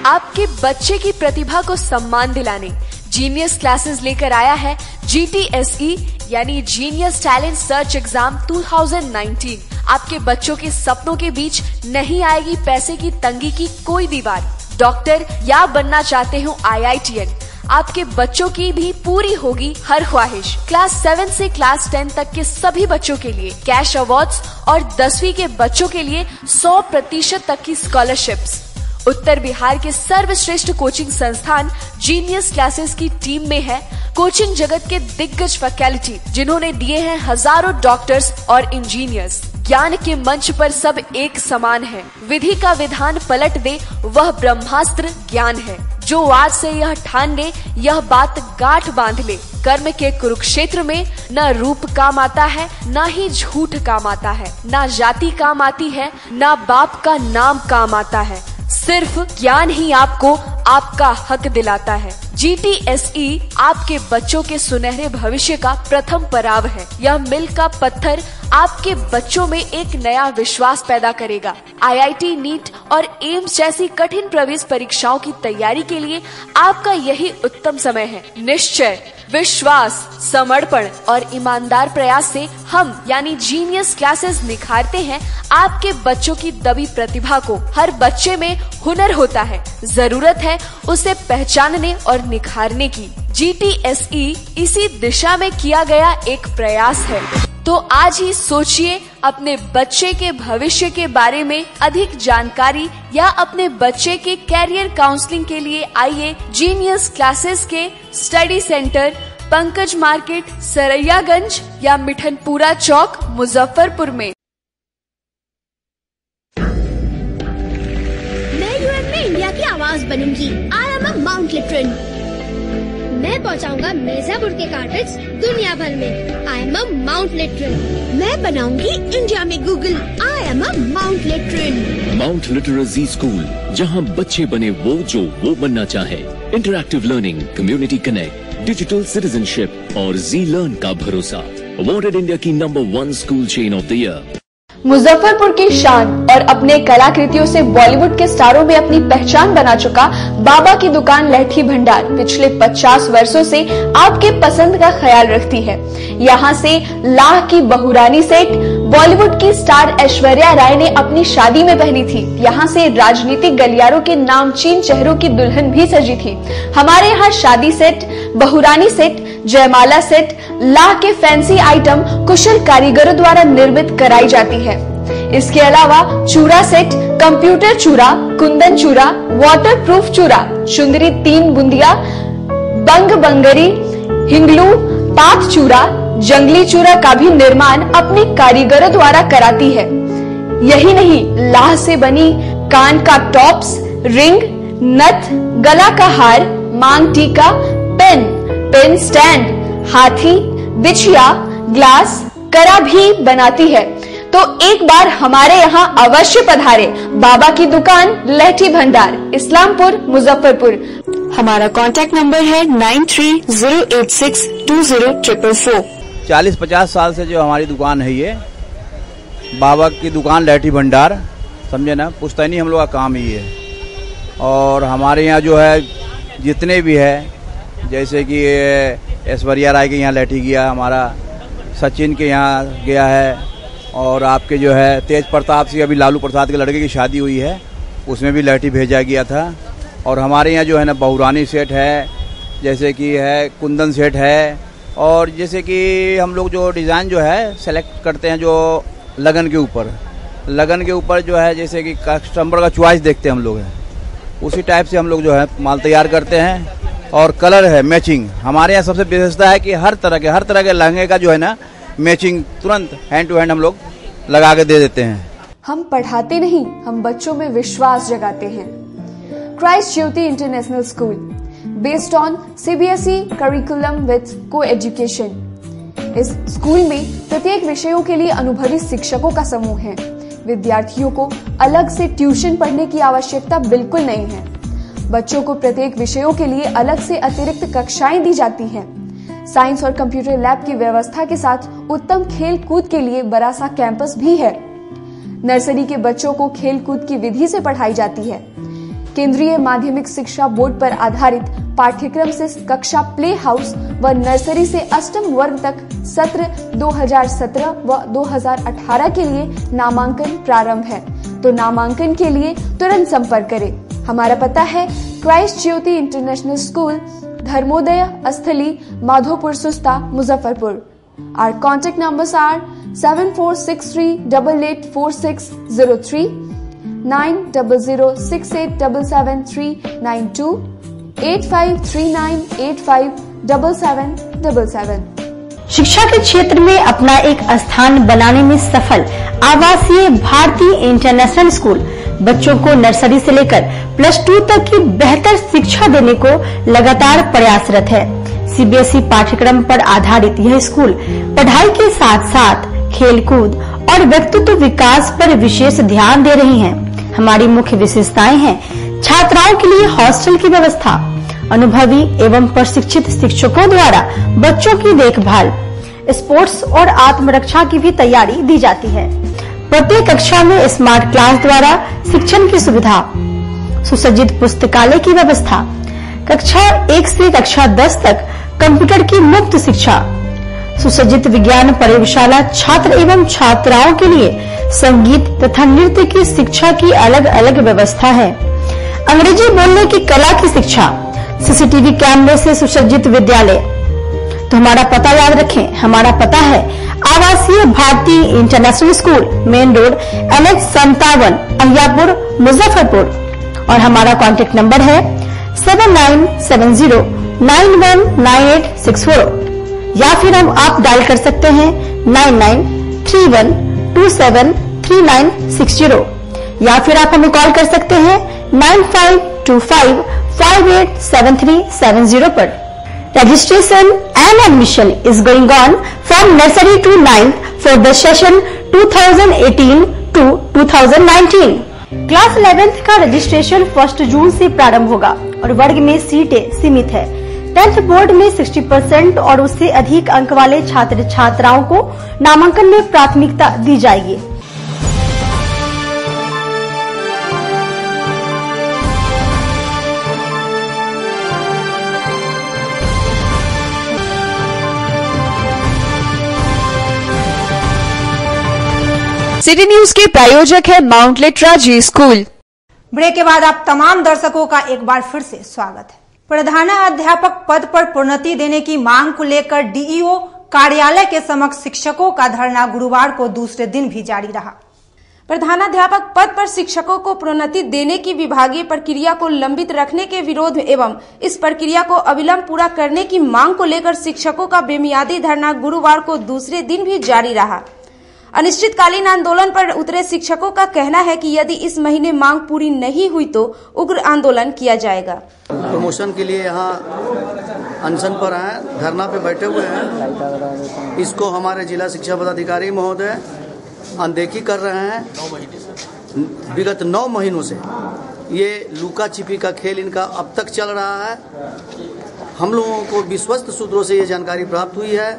आपके बच्चे की प्रतिभा को सम्मान दिलाने जीनियस क्लासेस लेकर आया है GTSE यानी जीनियस टैलेंट सर्च एग्जाम 2019 आपके बच्चों के सपनों के बीच नहीं आएगी पैसे की तंगी की कोई दीवार। डॉक्टर या बनना चाहते हो IITN, आपके बच्चों की भी पूरी होगी हर ख्वाहिश। क्लास 7 से क्लास 10 तक के सभी बच्चों के लिए कैश अवार्ड्स और 10वीं के बच्चों के लिए 100% तक की स्कॉलरशिप्स। उत्तर बिहार के सर्वश्रेष्ठ कोचिंग संस्थान जीनियस क्लासेस की टीम में है कोचिंग जगत के दिग्गज फैकल्टी, जिन्होंने दिए हैं हजारों डॉक्टर्स और इंजीनियर्स। ज्ञान के मंच पर सब एक समान है, विधि का विधान पलट दे वह ब्रह्मास्त्र ज्ञान है। जो आज से यह ठान ले, यह बात गांठ बांध ले, कर्म के कुरुक्षेत्र में न रूप काम आता है, न ही झूठ काम आता है, न जाति काम आती है, न बाप का नाम काम आता है, सिर्फ ज्ञान ही आपको आपका हक दिलाता है। GTSE आपके बच्चों के सुनहरे भविष्य का प्रथम पड़ाव है। यह मील का पत्थर आपके बच्चों में एक नया विश्वास पैदा करेगा। IIT, नीट और एम्स जैसी कठिन प्रवेश परीक्षाओं की तैयारी के लिए आपका यही उत्तम समय है। निश्चय, विश्वास, समर्पण और ईमानदार प्रयास से हम यानी जीनियस क्लासेस निखारते हैं आपके बच्चों की दबी प्रतिभा को। हर बच्चे में हुनर होता है, जरूरत है उसे पहचानने और निखारने की। GTSE इसी दिशा में किया गया एक प्रयास है। तो आज ही सोचिए, अपने बच्चे के भविष्य के बारे में अधिक जानकारी या अपने बच्चे के कैरियर काउंसलिंग के लिए आइए जीनियस क्लासेस के study centre Pankaj market, Saraiyaganj या मिठनपुरा चौक, मुजफ्फरपुर में। मैं यूएन में इंडिया की आवाज बनूंगी। आई एम अ माउंट लिटरन। मैं पहुंचाऊंगा मिर्जापुर के कार्टेज दुनिया भर में। I am a Mount Literan. मैं बनाऊंगी इंडिया में Google. I am a Mount Literan. Mount literacy school, जहां बच्चे बने जो वो बनना चाहे। Interactive learning, community connect, digital citizenship और जी लर्न का भरोसा। अवॉर्डेड इंडिया की number 1 school chain of the year. Muzaffarpur की शान और अपने कलाकृतियों से बॉलीवुड के स्टारों में अपनी पहचान बना चुका बाबा की दुकान लहठी भंडार पिछले 50 वर्षों से आपके पसंद का ख्याल रखती है। यहाँ से लाह की बहुरानी सेट बॉलीवुड की स्टार ऐश्वर्या राय ने अपनी शादी में पहनी थी। यहाँ से राजनीतिक गलियारों के नामचीन चेहरों की दुल्हन भी सजी थी। हमारे यहाँ शादी सेट, बहुरानी सेट, जयमाला सेट, लाह के फैंसी आइटम कुशल कारीगरों द्वारा निर्मित कराई जाती है। इसके अलावा चूड़ा सेट, कंप्यूटर चूड़ा, कुंदन चूड़ा, वाटरप्रूफ चूड़ा, चुंदरी 3 बुंदिया, बंग बंगरी, हिंगलू, पाक चूड़ा, जंगली चूड़ा का भी निर्माण अपने कारीगरों द्वारा कराती है। यही नहीं, लाह से बनी कान का टॉप्स, रिंग, नथ, गला का हार, मांग टीका, पेन स्टैंड, हाथी, बिछिया, ग्लास, करा भी बनाती है। तो एक बार हमारे यहाँ अवश्य पधारे। बाबा की दुकान लहठी भंडार, इस्लामपुर, मुजफ्फरपुर। हमारा कांटेक्ट नंबर है 9308620444। 40-50 साल से जो हमारी दुकान है, ये बाबा की दुकान लहठी भंडार, समझे ना, पुश्तैनी हम लोग का काम ही है। और हमारे यहाँ जो है जितने भी है, जैसे कि ऐश्वर्या राय के यहाँ लहठी गया, हमारा सचिन के यहाँ गया है, और आपके जो है तेज प्रताप सिंह, अभी लालू प्रसाद के लड़के की शादी हुई है, उसमें भी लहठी भेजा गया था। और हमारे यहाँ जो है ना बहुरानी सेट है, जैसे कि है कुंदन सेट है, और जैसे कि हम लोग जो डिज़ाइन जो है सेलेक्ट करते हैं जो लगन के ऊपर जो है, जैसे कि कस्टमर का चॉइस देखते हैं हम लोग हैं, उसी टाइप से हम लोग जो है माल तैयार करते हैं। और कलर है मैचिंग। हमारे यहाँ सबसे विशेषता है कि हर तरह के लहंगे का जो है ना मैचिंग तुरंत हैंड टू हैंड हम लोग लगा के दे देते हैं। हम पढ़ाते नहीं, हम बच्चों में विश्वास जगाते हैं। Christ Jyoti international school, based on CBSE curriculum with co-education. इस स्कूल में प्रत्येक विषयों के लिए अनुभवी शिक्षकों का समूह है। विद्यार्थियों को अलग से ट्यूशन पढ़ने की आवश्यकता बिल्कुल नहीं है। बच्चों को प्रत्येक विषयों के लिए अलग से अतिरिक्त कक्षाएं दी जाती हैं। साइंस और कंप्यूटर लैब की व्यवस्था के साथ उत्तम खेल कूद के लिए बड़ा सा कैंपस भी है। नर्सरी के बच्चों को खेल कूद की विधि से पढ़ाई जाती है। केंद्रीय माध्यमिक शिक्षा बोर्ड पर आधारित पाठ्यक्रम से कक्षा प्ले हाउस व नर्सरी से अष्टम वर्ग तक सत्र 2017 व 2018 के लिए नामांकन प्रारंभ है, तो नामांकन के लिए तुरंत संपर्क करें। हमारा पता है Christ Jyoti international school, Dharmodaya स्थली, माधोपुर सुस्ता, Muzaffarpur. Our contact numbers are 7463884603, 9006877392, 8539857777। शिक्षा के क्षेत्र में अपना एक स्थान बनाने में सफल आवासीय भारतीय इंटरनेशनल स्कूल बच्चों को नर्सरी से लेकर +2 तक की बेहतर शिक्षा देने को लगातार प्रयासरत है। सीबीएसई पाठ्यक्रम पर आधारित यह स्कूल पढ़ाई के साथ साथ खेलकूद और व्यक्तित्व विकास पर विशेष ध्यान दे रही हैं। हमारी मुख्य विशेषताएं हैं छात्राओं के लिए हॉस्टल की व्यवस्था, अनुभवी एवं प्रशिक्षित शिक्षकों द्वारा बच्चों की देखभाल, स्पोर्ट्स और आत्मरक्षा की भी तैयारी दी जाती है। प्रत्येक कक्षा में स्मार्ट क्लास द्वारा शिक्षण की सुविधा, सुसज्जित पुस्तकालय की व्यवस्था, कक्षा 1 से कक्षा 10 तक कंप्यूटर की मुफ्त शिक्षा, सुसज्जित विज्ञान प्रयोगशाला, छात्र एवं छात्राओं के लिए संगीत तथा नृत्य की शिक्षा की अलग अलग व्यवस्था है। अंग्रेजी बोलने की कला की शिक्षा, सीसीटीवी कैमरे से सुसज्जित विद्यालय। तो हमारा पता याद रखें, हमारा पता है आवासीय भारतीय international school, main road NH57, Ahiyapur, Muzaffarpur. और हमारा कॉन्टेक्ट नंबर है 7970919864, या फिर आप डायल कर सकते हैं 9931273960, या फिर आप हमें कॉल कर सकते हैं 9525587370 पर। Registration and admission is going on from nursery to 9th for the session 2018 to 2019. Class 11th का रजिस्ट्रेशन 1 जून से प्रारंभ होगा और वर्ग में सीटें सीमित है। 10th बोर्ड में 60% और उससे अधिक अंक वाले छात्र छात्राओं को नामांकन में प्राथमिकता दी जाएगी। सिटी न्यूज के प्रायोजक है Mount Litera Zee school. Break के बाद आप तमाम दर्शकों का एक बार फिर से स्वागत है। प्रधानाध्यापक पद पर प्रोन्नति देने की मांग को लेकर डीईओ कार्यालय के समक्ष शिक्षकों का धरना गुरुवार को दूसरे दिन भी जारी रहा। प्रधानाध्यापक पद पर शिक्षकों को प्रोन्नति देने की विभागीय प्रक्रिया को लंबित रखने के विरोध एवं इस प्रक्रिया को अविलंब पूरा करने की मांग को लेकर शिक्षकों का बेमियादी धरना गुरुवार को दूसरे दिन भी जारी रहा। अनिश्चितकालीन आंदोलन पर उतरे शिक्षकों का कहना है कि यदि इस महीने मांग पूरी नहीं हुई तो उग्र आंदोलन किया जाएगा। प्रमोशन के लिए यहाँ अनशन पर हैं, धरना पे बैठे हुए हैं। इसको हमारे जिला शिक्षा पदाधिकारी महोदय अनदेखी कर रहे हैं। विगत 9 महीनों से ये लुका छिपी का खेल इनका अब तक चल रहा है। हम लोगों को विश्वस्त सूत्रों से ये जानकारी प्राप्त हुई है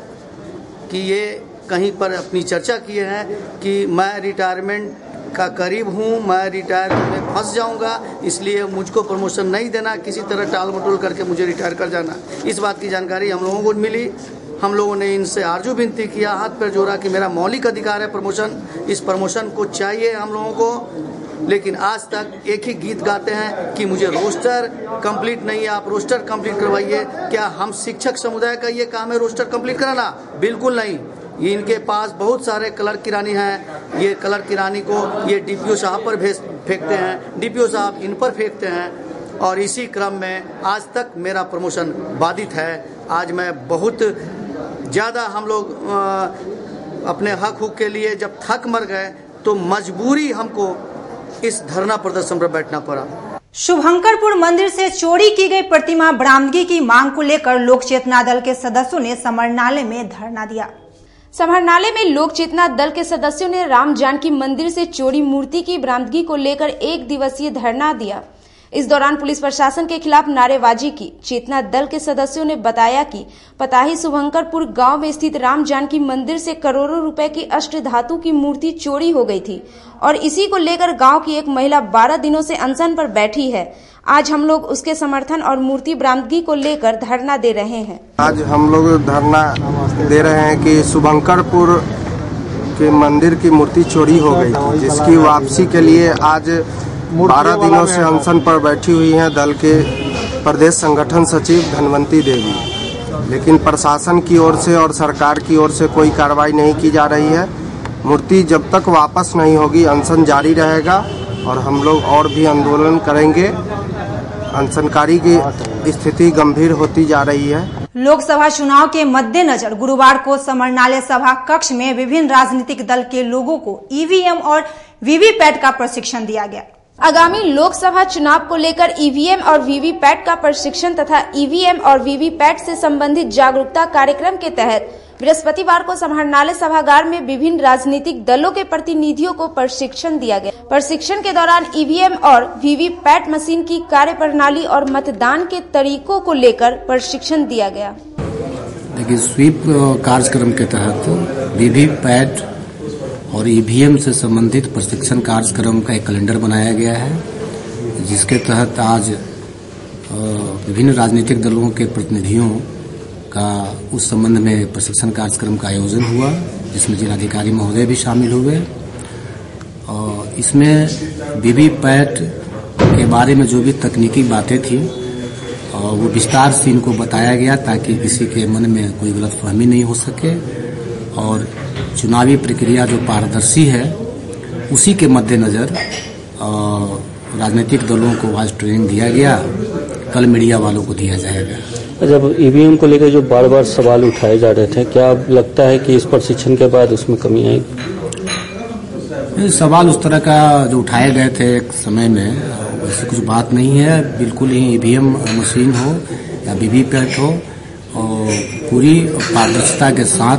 कि ये कहीं पर अपनी चर्चा किए हैं कि मैं रिटायरमेंट का करीब हूँ, मैं रिटायरमेंट में फंस जाऊँगा, इसलिए मुझको प्रमोशन नहीं देना, किसी तरह टाल मटोल करके मुझे रिटायर कर जाना। इस बात की जानकारी हम लोगों को मिली। हम लोगों ने इनसे आरजू विनती किया, हाथ पैर जोड़ा कि मेरा मौलिक अधिकार है प्रमोशन, इस प्रमोशन को चाहिए हम लोगों को। लेकिन आज तक एक ही गीत गाते हैं कि मुझे रोस्टर कंप्लीट नहीं है, आप रोस्टर कंप्लीट करवाइए। क्या हम शिक्षक समुदाय का ये काम है रोस्टर कंप्लीट कराना? बिल्कुल नहीं। इनके पास बहुत सारे कलर किरानी हैं। ये कलर किरानी को ये डीपीओ साहब पर फेंकते हैं, डीपीओ साहब इन पर फेंकते हैं, और इसी क्रम में आज तक मेरा प्रमोशन बाधित है। आज मैं बहुत ज़्यादा, हम लोग अपने हक हुक के लिए जब थक मर गए तो मजबूरी हमको इस धरना प्रदर्शन पर बैठना पड़ा। शुभंकरपुर मंदिर से चोरी की गई प्रतिमा बरामदगी की मांग को लेकर लोक चेतना दल के सदस्यों ने समरनालय में धरना दिया। समरनालय में लोक चेतना दल के सदस्यों ने राम जानकी मंदिर से चोरी मूर्ति की बरामदगी को लेकर 1 दिवसीय धरना दिया। इस दौरान पुलिस प्रशासन के खिलाफ नारेबाजी की। चेतना दल के सदस्यों ने बताया कि पताही शुभंकरपुर गांव में स्थित राम जानकी मंदिर से करोड़ों रुपए की अष्ट धातु की मूर्ति चोरी हो गई थी और इसी को लेकर गांव की एक महिला 12 दिनों से अनशन पर बैठी है। आज हम लोग उसके समर्थन और मूर्ति बरामदगी को लेकर धरना दे रहे हैं। आज हम लोग धरना दे रहे हैं कि शुभंकरपुर के मंदिर की मूर्ति चोरी हो गई थी, जिसकी वापसी के लिए आज 12 दिनों से अनशन पर बैठी हुई हैं दल के प्रदेश संगठन सचिव धनवंती देवी। लेकिन प्रशासन की ओर से और सरकार की ओर से कोई कार्रवाई नहीं की जा रही है। मूर्ति जब तक वापस नहीं होगी अनशन जारी रहेगा और हम लोग और भी आंदोलन करेंगे। अनशनकारी की स्थिति गंभीर होती जा रही है। लोकसभा चुनाव के मद्देनजर गुरुवार को समरनालय सभा कक्ष में विभिन्न राजनीतिक दल के लोगों को ईवीएम और वीवीपैट का प्रशिक्षण दिया गया। आगामी लोकसभा चुनाव को लेकर ईवीएम और वीवीपैट का प्रशिक्षण तथा ईवीएम और वीवीपैट से संबंधित जागरूकता कार्यक्रम के तहत बृहस्पतिवार को समरनालय सभागार में विभिन्न राजनीतिक दलों के प्रतिनिधियों को प्रशिक्षण दिया गया। प्रशिक्षण के दौरान ईवीएम और वीवीपैट मशीन की कार्यप्रणाली और मतदान के तरीकों को लेकर प्रशिक्षण दिया गया। देखिए, स्वीप कार्यक्रम के तहत वीवीपैट और ईवीएम से संबंधित प्रशिक्षण कार्यक्रम का एक कैलेंडर बनाया गया है, जिसके तहत आज विभिन्न राजनीतिक दलों के प्रतिनिधियों का उस संबंध में प्रशिक्षण कार्यक्रम का आयोजन हुआ, जिसमें जिलाधिकारी महोदय भी शामिल हुए। और इसमें वीवीपैट के बारे में जो भी तकनीकी बातें थी वो विस्तार से इनको बताया गया, ताकि किसी के मन में कोई गलतफहमी नहीं हो सके और चुनावी प्रक्रिया जो पारदर्शी है उसी के मद्देनजर राजनीतिक दलों को आज ट्रेनिंग दिया गया। कल मीडिया वालों को दिया जाएगा। जब ईवीएम को लेकर जो बार बार सवाल उठाए जा रहे थे, क्या लगता है कि इस प्रशिक्षण के बाद उसमें कमी आएगी? सवाल उस तरह का जो उठाए गए थे एक समय में, वैसे कुछ बात नहीं है। बिल्कुल ही ईवीएम मशीन हो या वीवीपैट हो और पूरी पारदर्शिता के साथ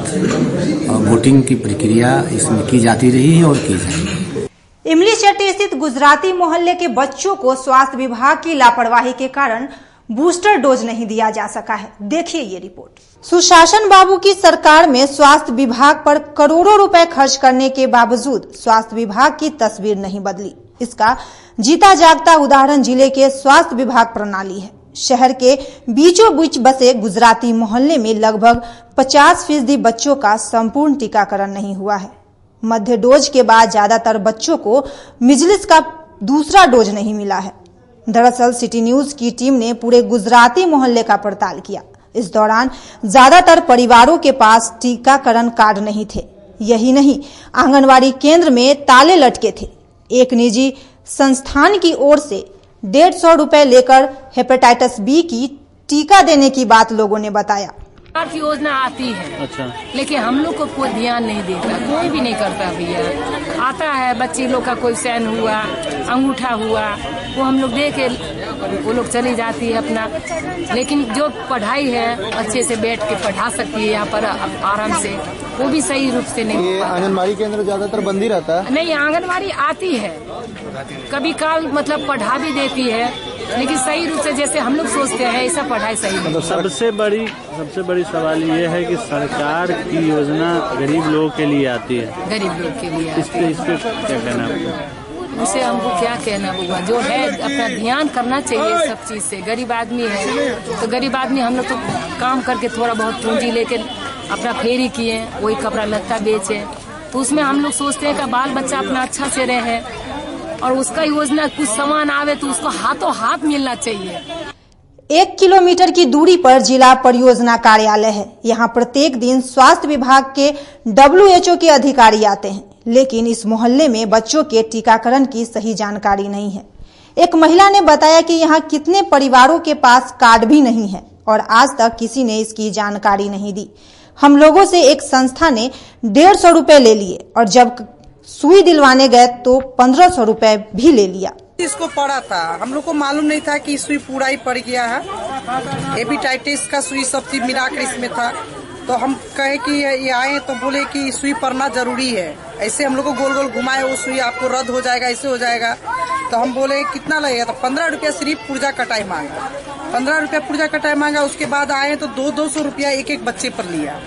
वोटिंग की प्रक्रिया इसमें की जाती रही है और की जाएगी। इमली चट्टी स्थित गुजराती मोहल्ले के बच्चों को स्वास्थ्य विभाग की लापरवाही के कारण बूस्टर डोज नहीं दिया जा सका है। देखिए ये रिपोर्ट। सुशासन बाबू की सरकार में स्वास्थ्य विभाग पर करोड़ों रुपए खर्च करने के बावजूद स्वास्थ्य विभाग की तस्वीर नहीं बदली। इसका जीता जागता उदाहरण जिले के स्वास्थ्य विभाग प्रणाली है। शहर के बीचों बीच बसे गुजराती मोहल्ले में लगभग 50% बच्चों का संपूर्ण टीकाकरण नहीं हुआ है। मध्य डोज के बाद ज्यादातर बच्चों को मिजलिस का दूसरा डोज नहीं मिला है। दरअसल सिटी न्यूज की टीम ने पूरे गुजराती मोहल्ले का पड़ताल किया। इस दौरान ज्यादातर परिवारों के पास टीकाकरण कार्ड नहीं थे। यही नहीं, आंगनवाड़ी केंद्र में ताले लटके थे। एक निजी संस्थान की ओर से 150 रुपए लेकर हेपेटाइटिस बी की टीका देने की बात लोगों ने बताया। योजना आती है, अच्छा, लेकिन हम लोग को कोई ध्यान नहीं देता, कोई भी नहीं करता भैया। आता है बच्ची लोग का कोई सैन हुआ, अंगूठा हुआ, वो हम लोग दे के वो लोग चली जाती है अपना। लेकिन जो पढ़ाई है अच्छे से बैठ के पढ़ा सकती है यहाँ पर आराम से, वो भी सही रूप से नहीं। आंगनबाड़ी केंद्र ज्यादातर बंद ही रहता है। नहीं, आंगनबाड़ी आती है, कभी काल मतलब पढ़ा भी देती है, लेकिन सही रूप से जैसे हम लोग सोचते हैं ऐसा पढ़ाई सही नहीं। सबसे बड़ी सवाल ये है कि सरकार की योजना गरीब लोगों के लिए आती है, गरीब लोग के लिए। इस पे क्या कहना आपको? उसे हमको क्या कहना होगा, जो है अपना ध्यान करना चाहिए सब चीज से। गरीब आदमी है तो गरीब आदमी, हम लोग तो काम करके थोड़ा बहुत पूंजी लेके अपना फेरी किए, वही कपड़ा लत्ता बेचे, तो उसमें हम लोग सोचते हैं कि बाल बच्चा अपना अच्छा से रहे और उसका योजना कुछ सामान आवे तो उसको हाथों हाथ मिलना चाहिए। 1 किलोमीटर की दूरी पर जिला परियोजना कार्यालय है। यहाँ प्रत्येक दिन स्वास्थ्य विभाग के WHO के अधिकारी आते हैं, लेकिन इस मोहल्ले में बच्चों के टीकाकरण की सही जानकारी नहीं है। एक महिला ने बताया कि यहाँ कितने परिवारों के पास कार्ड भी नहीं है और आज तक किसी ने इसकी जानकारी नहीं दी। हम लोगों से एक संस्था ने 150 रुपए ले लिए और जब सुई दिलवाने गए तो 1500 रुपए भी ले लिया। इसको पड़ा था, हम लोग को मालूम नहीं था कि सुई पूरा ही पड़ गया है। हेपेटाइटिस का सुई सब चीज मिलाकर इसमें था, तो हम कहे कि ये आए तो बोले कि सुई पड़ना जरूरी है। ऐसे हम लोग को गोल गोल घुमाए, वो सुई आपको रद्द हो जाएगा, ऐसे हो जाएगा। तो हम बोले कितना लगेगा, तो 15 रुपया सिर्फ पुर्जा कटाई मांगा। 15 रुपया पुर्जा कटाई मांगा। उसके बाद आए तो 200 रुपया एक एक बच्चे पर लिया।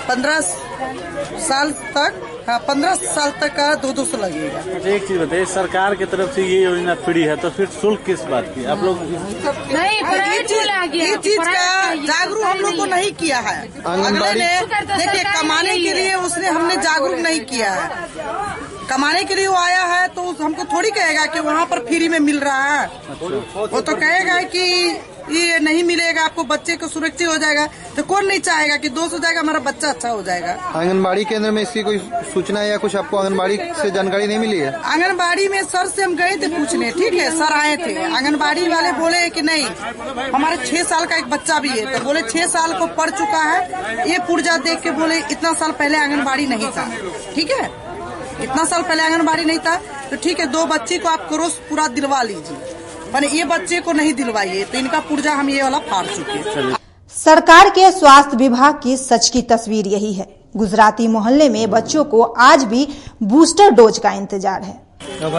15 साल तक, हाँ 15 साल तक का 200 लगेगा। एक चीज बताइए, सरकार की तरफ से ये योजना फ्री है तो फिर शुल्क किस बात की? आप लोग ये चीज का जागरूक हम लोग को नहीं किया है। अगले ने देखिए कमाने के लिए उसने हमने जागरूक नहीं किया है। कमाने के लिए वो आया है तो हमको थोड़ी कहेगा कि वहाँ पर फ्री में मिल रहा है। वो तो कहेगा कि ये नहीं मिलेगा आपको, बच्चे को सुरक्षित हो जाएगा। तो कौन नहीं चाहेगा कि 200 जाएगा हमारा बच्चा अच्छा हो जाएगा। आंगनबाड़ी केंद्र में इसकी कोई सूचना या कुछ आपको आंगनबाड़ी से जानकारी नहीं मिली है? आंगनबाड़ी में सर से हम गए थे पूछने, ठीक है सर आए थे। आंगनबाड़ी वाले बोले कि नहीं, हमारे 6 साल का एक बच्चा भी है। तो बोले 6 साल को पढ़ चुका है। ये पुर्जा देख के बोले इतना साल पहले आंगनबाड़ी नहीं था, ठीक है, इतना साल पहले आंगनबाड़ी नहीं था। तो ठीक है 2 बच्ची को आप क्रोस पूरा दिलवा लीजिए, पर ये बच्चे को नहीं दिलवाइए। तो इनका पुर्जा हम ये वाला फाड़ चुके। सरकार के स्वास्थ्य विभाग की सच की तस्वीर यही है। गुजराती मोहल्ले में बच्चों को आज भी बूस्टर डोज का इंतजार है।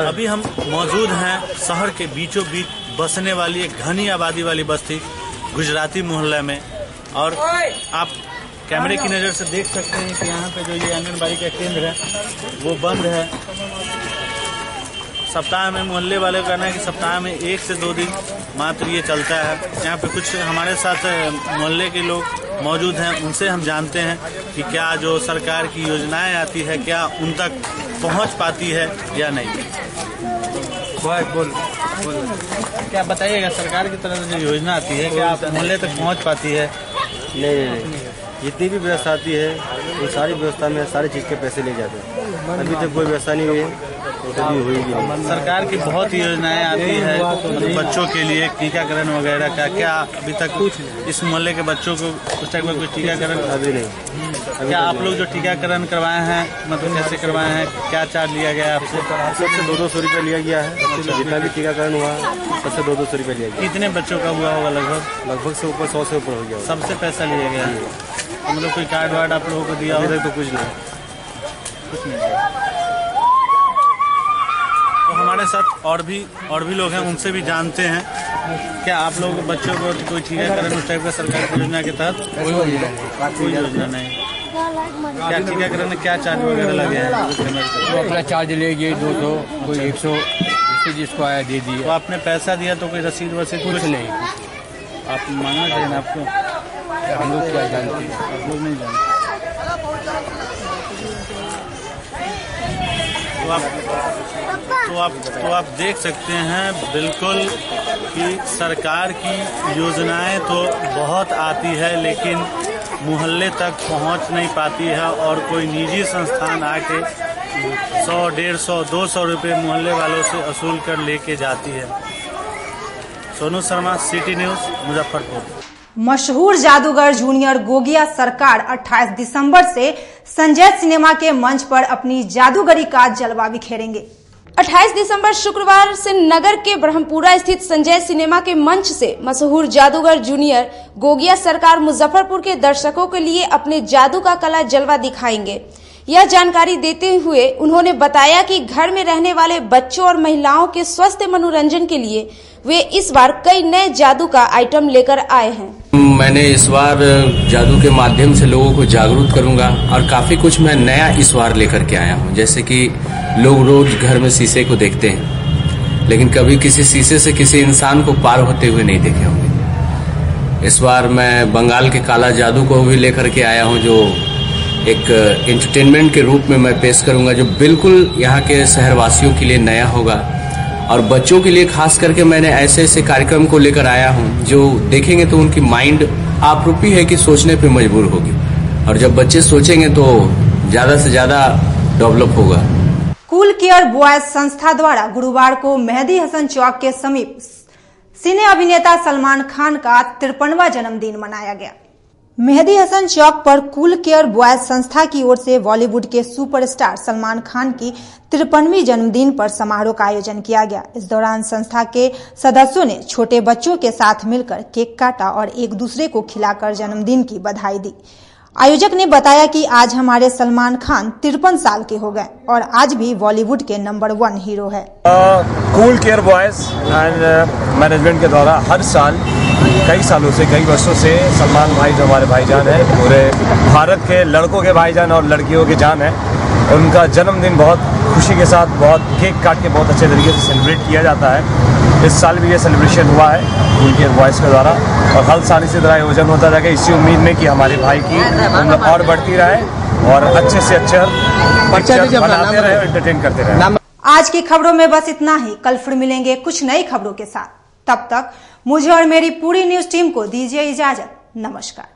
अभी हम मौजूद हैं शहर के बीचों बीच बसने वाली एक घनी आबादी वाली बस्ती गुजराती मोहल्ला में, और आप कैमरे की नजर से देख सकते हैं कि यहाँ पे जो ये आंगनबाड़ी का केंद्र है वो बंद है। सप्ताह में मोहल्ले वाले का कहना है कि सप्ताह में 1 से 2 दिन मात्र ये चलता है। यहाँ पे कुछ हमारे साथ मोहल्ले के लोग मौजूद हैं, उनसे हम जानते हैं कि क्या जो सरकार की योजनाएं आती है क्या उन तक पहुँच पाती है या नहीं। बोल क्या बताइएगा, सरकार की तरफ से जो योजना आती है क्या आप मोहल्ले तक पहुँच पाती है? नहीं, जितनी भी व्यवस्था आती है वो सारी व्यवस्था में सारी चीज़ के पैसे ले जाते हैं। अभी तक कोई व्यवस्था नहीं हुई है, कभी हुई भी नहीं। सरकार की बहुत योजनाएं आती है बच्चों के लिए, टीकाकरण वगैरह का, क्या अभी तक कुछ इस मोहल्ले के बच्चों को उस टाइप का कुछ टीकाकरण? अभी नहीं। क्या आप लोग जो टीकाकरण करवाए हैं मतलब कैसे करवाए हैं, क्या चार्ज लिया गया आपसे? सबसे 200 रुपये लिया गया है। जितना भी टीकाकरण हुआ सबसे 200 रुपये लिया गया। कितने बच्चों का हुआ होगा? लगभग से ऊपर 100 से ऊपर हो गया। सबसे पैसा लिया गया है? मतलब कोई कार्ड वार्ड आप लोगों को दिया? अभी तक तो कुछ नहीं। तो हमारे साथ और भी लोग हैं, उनसे भी जानते हैं। क्या आप लोग बच्चों को कोई टीकाकरण उस टाइप का सरकार की योजना के तहत? कोई योजना नहीं। क्या टीकाकरण में क्या चार्ज वगैरह लगे हैं? वो अपना चार्ज लेगी 200, कोई 100, जिसको आया दे दिए। तो आपने पैसा दिया तो कोई रसीद वसीद कुछ नहीं? आप मांगना चाहिए ना आपको। हम लोग क्या जानते हैं? आप लोग नहीं जानते। तो आप देख सकते हैं बिल्कुल कि सरकार की योजनाएं तो बहुत आती है लेकिन मोहल्ले तक पहुंच नहीं पाती है, और कोई निजी संस्थान आके 100, 150, 200 रुपये मोहल्ले वालों से वसूल कर लेके जाती है। Sonu Sharma, city news, Muzaffarpur. मशहूर जादूगर जूनियर गोगिया सरकार 28 दिसंबर से संजय सिनेमा के मंच पर अपनी जादूगरी का जलवा बिखेरेंगे। 28 दिसंबर शुक्रवार से नगर के ब्रह्मपुरा स्थित संजय सिनेमा के मंच से मशहूर जादूगर जूनियर गोगिया सरकार मुजफ्फरपुर के दर्शकों के लिए अपने जादू का कला जलवा दिखाएंगे। यह जानकारी देते हुए उन्होंने बताया कि घर में रहने वाले बच्चों और महिलाओं के स्वस्थ मनोरंजन के लिए वे इस बार कई नए जादू का आइटम लेकर आए हैं। मैंने इस बार जादू के माध्यम से लोगों को जागरूक करूंगा और काफी कुछ मैं नया इस बार लेकर के आया हूं। जैसे कि लोग रोज घर में शीशे को देखते हैं लेकिन कभी किसी शीशे से किसी इंसान को पार होते हुए नहीं देखे होंगे। इस बार मैं बंगाल के काला जादू को भी लेकर के आया हूं, जो एक एंटरटेनमेंट के रूप में मैं पेश करूंगा, जो बिल्कुल यहाँ के शहरवासियों के लिए नया होगा। और बच्चों के लिए खास करके मैंने ऐसे ऐसे कार्यक्रम को लेकर आया हूं जो देखेंगे तो उनकी माइंड आपरूपी है कि सोचने पे मजबूर होगी, और जब बच्चे सोचेंगे तो ज्यादा से ज्यादा डेवलप होगा। कूल केयर बॉयज संस्था द्वारा गुरुवार को मेहदी हसन चौक के समीप सिने अभिनेता सलमान खान का 53वां जन्मदिन मनाया गया। मेहदी हसन चौक पर कूल केयर बॉयज संस्था की ओर से बॉलीवुड के सुपरस्टार सलमान खान की 53वीं जन्मदिन पर समारोह का आयोजन किया गया। इस दौरान संस्था के सदस्यों ने छोटे बच्चों के साथ मिलकर केक काटा और एक दूसरे को खिलाकर जन्मदिन की बधाई दी। आयोजक ने बताया कि आज हमारे सलमान खान 53 साल के हो गए और आज भी बॉलीवुड के नंबर 1 हीरो है। Cool care boys and management के द्वारा हर साल कई सालों से, कई वर्षों से सलमान भाई जो हमारे भाईजान हैं, पूरे भारत के लड़कों के भाईजान और लड़कियों के जान है, उनका जन्मदिन बहुत खुशी के साथ, बहुत केक काट के बहुत अच्छे तरीके से सेलिब्रेट किया जाता है। इस साल भी ये सेलिब्रेशन हुआ है कूल केयर बॉयज के द्वारा और हर साल इसी तरह आयोजन होता रहेगा, इसी उम्मीद में कि हमारे भाई की उम्र और बढ़ती रहे और अच्छे से अच्छे पिक्चर बनाते रहे, एंटरटेन करते रहे। आज की खबरों में बस इतना ही। कल फिर मिलेंगे कुछ नई खबरों के साथ। तब तक मुझे और मेरी पूरी न्यूज टीम को दीजिए इजाजत। नमस्कार।